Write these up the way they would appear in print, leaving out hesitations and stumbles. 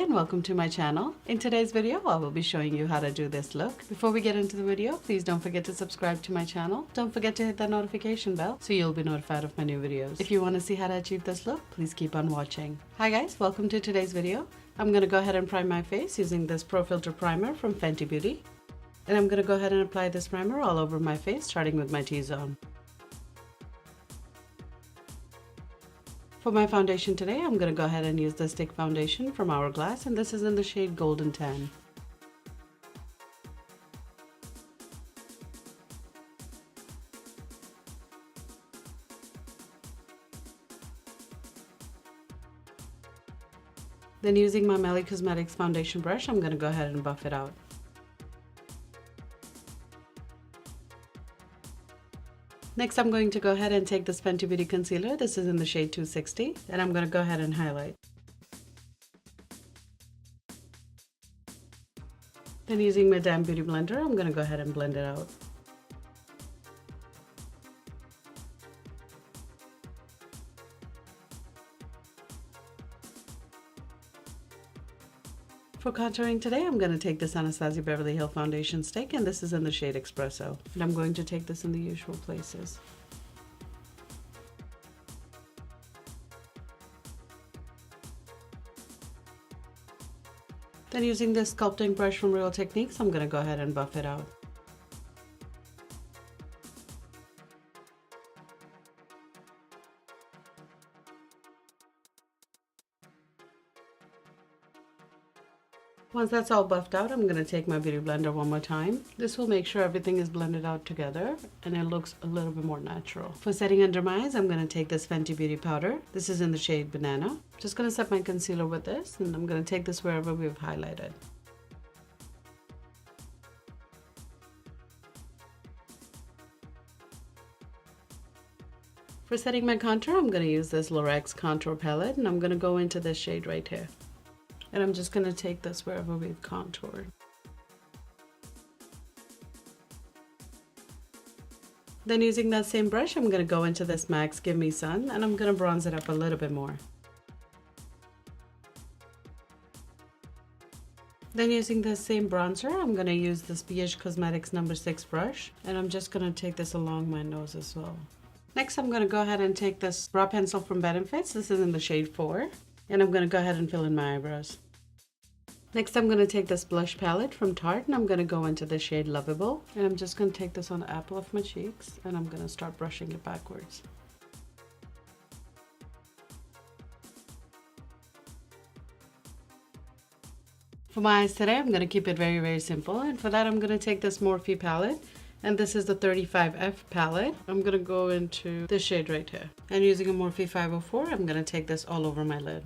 and welcome to my channel. In today's video, I will be showing you how to do this look. Before we get into the video, please don't forget to subscribe to my channel. Don't forget to hit that notification bell so you'll be notified of my new videos. If you want to see how to achieve this look, please keep on watching. Hi guys, welcome to today's video. I'm going to go ahead and prime my face using this Pro Filter Primer from Fentybeauty. And I'm going to go ahead and apply this primer all over my face, starting with my T-zone. For my foundation today, I'm going to go ahead and use the stick foundation from Hourglass, and this is in the shade Golden Tan. Then using my Melly Cosmetics foundation brush, I'm going to go ahead and buff it out. Next, I'm going to go ahead and take this Fentybeauty concealer. This is in the shade 260, and I'm going to go ahead and highlight. Then using my damp beauty blender, I'm going to go ahead and blend it out. For contouring today, I'm going to take this Anastasia Beverly Hills foundation stick, and this is in the shade Espresso. And I'm going to take this in the usual places. Then using this sculpting brush from Real Techniques, I'm going to go ahead and buff it out. Once that's all buffed out, I'm going to take my beauty blender one more time. This will make sure everything is blended out together and it looks a little bit more natural. For setting under my eyes, I'm going to take this Fenty Beauty powder. This is in the shade Banana. Just going to set my concealer with this, and I'm going to take this wherever we've highlighted. For setting my contour, I'm going to use this Lorax contour palette, and I'm going to go into this shade right here. And I'm just going to take this wherever we've contoured. Then using that same brush, I'm going to go into this MAC's Give Me Sun, and I'm going to bronze it up a little bit more. Then using the same bronzer, I'm going to use this BH Cosmetics No. 6 brush, and I'm just going to take this along my nose as well. Next, I'm going to go ahead and take this brow pencil from Benefits. This is in the shade 4. And I'm going to go ahead and fill in my eyebrows. Next, I'm going to take this blush palette from Tarte, and I'm going to go into the shade Lovable. And I'm just going to take this on the apple of my cheeks, and I'm going to start brushing it backwards. For my eyes today, I'm going to keep it very, very simple. And for that, I'm going to take this Morphe palette. And this is the 35F palette. I'm going to go into this shade right here. And using a Morphe 504, I'm going to take this all over my lid.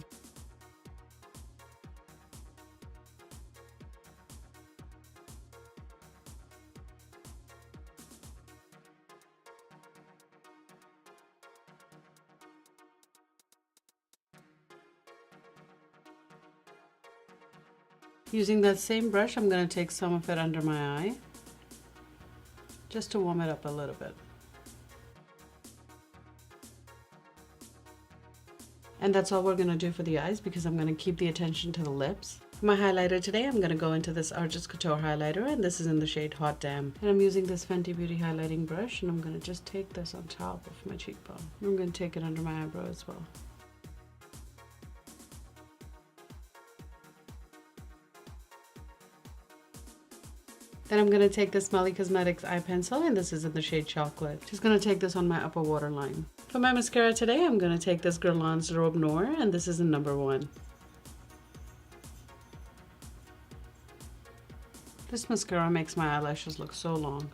Using that same brush, I'm going to take some of it under my eye, just to warm it up a little bit. And that's all we're going to do for the eyes, because I'm going to keep the attention to the lips. For my highlighter today, I'm going to go into this Artist Couture highlighter, and this is in the shade Hot Damn. And I'm using this Fenty Beauty highlighting brush, and I'm going to just take this on top of my cheekbone. I'm going to take it under my eyebrow as well. Then I'm going to take this Melly Cosmetics eye pencil, and this is in the shade Chocolate. Just going to take this on my upper waterline. For my mascara today, I'm going to take this Guerlain's Robe Noir, and this is in No. 1. This mascara makes my eyelashes look so long.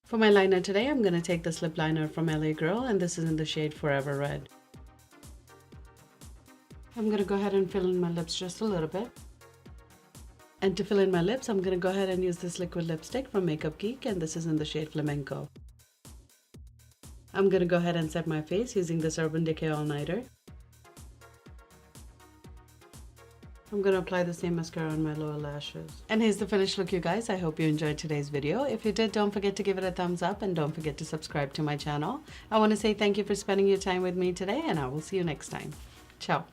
For my liner today, I'm going to take this lip liner from LA Girl, and this is in the shade Forever Red. I'm going to go ahead and fill in my lips just a little bit. And to fill in my lips, I'm going to go ahead and use this liquid lipstick from Makeup Geek, and this is in the shade Flamenco. I'm going to go ahead and set my face using this Urban Decay All Nighter. I'm going to apply the same mascara on my lower lashes. And here's the finished look, you guys. I hope you enjoyed today's video. If you did, don't forget to give it a thumbs up and don't forget to subscribe to my channel. I want to say thank you for spending your time with me today, and I will see you next time. Ciao.